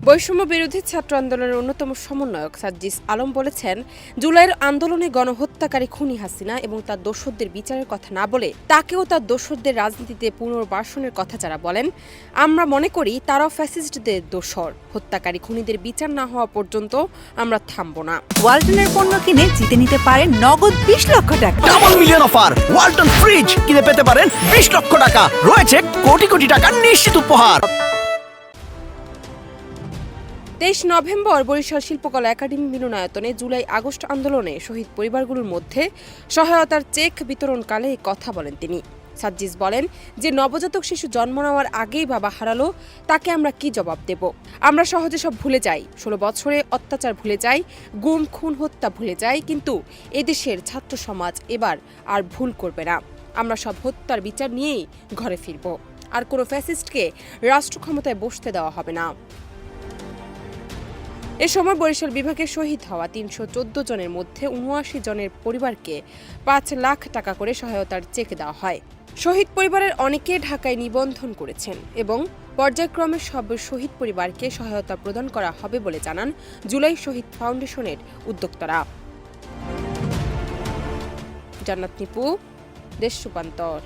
বৈষম্য বিরোধী ছাত্র আন্দোলনের অন্যতম সমন্বয়ক সাজ্জিস আলম বলেছেন, জুলাইয়ের আন্দোলনে গণহত্যাকারী খুনি হাসিনা এবং তার দোষরদের বিচারের কথা না বলে তাকেও তার দোষরদের রাজনীতিতে পুনর্বাসনের কথা যারা বলেন, আমরা মনে করি তারাও ফ্যাসিস্টদের দোষর। হত্যাকারী খুনিদের বিচার না হওয়া পর্যন্ত আমরা থামব না। ওয়ালটনের পণ্য কিনে জিতে নিতে পারেন নগদ 20 লক্ষ টাকা। Double million offer! Walton fridge কিনে পেতে পারেন 20 লক্ষ টাকা। রয়েছে কোটি কোটি টাকার নিশ্চিত উপহার। 23 নভেম্বর বরিশাল শিল্পকলা একাডেমি মিলনায়তনে জুলাই আগস্ট আন্দোলনে শহীদ পরিবারগুলোর মধ্যে সহায়তার চেক বিতরণকালে এই কথা বলেন তিনি। সাজ্জিস বলেন যে নবজাতক শিশু জন্ম নেওয়ার আগেই বাবা হারালো, তাকে আমরা কি জবাব দেব? আমরা সহজে সব ভুলে যাই, 16 বছরে অত্যাচার ভুলে যাই, গুম খুন হত্যা ভুলে যাই, কিন্তু এদেশের ছাত্র সমাজ এবার আর ভুল করবে না। আমরা সব হত্যার বিচার নিয়েই ঘরে ফিরব, আর কোনো ফ্যাসিস্টকে রাষ্ট্র ক্ষমতায় বসতে দেওয়া হবে না। এ সময় বরিশাল বিভাগে শহীদ হওয়া 314 জনের মধ্যে 79 জনের পরিবারকে 5 লাখ টাকা করে সহায়তার চেক দেওয়া হয়। শহীদ পরিবারের অনেকে ঢাকায় নিবন্ধন করেছেন এবং পর্যায়ক্রমে সব শহীদ পরিবারকে সহায়তা প্রদান করা হবে বলে জানান জুলাই শহীদ ফাউন্ডেশনের উদ্যোক্তারা। জান্নাত নিপু, দেশ রূপান্তর।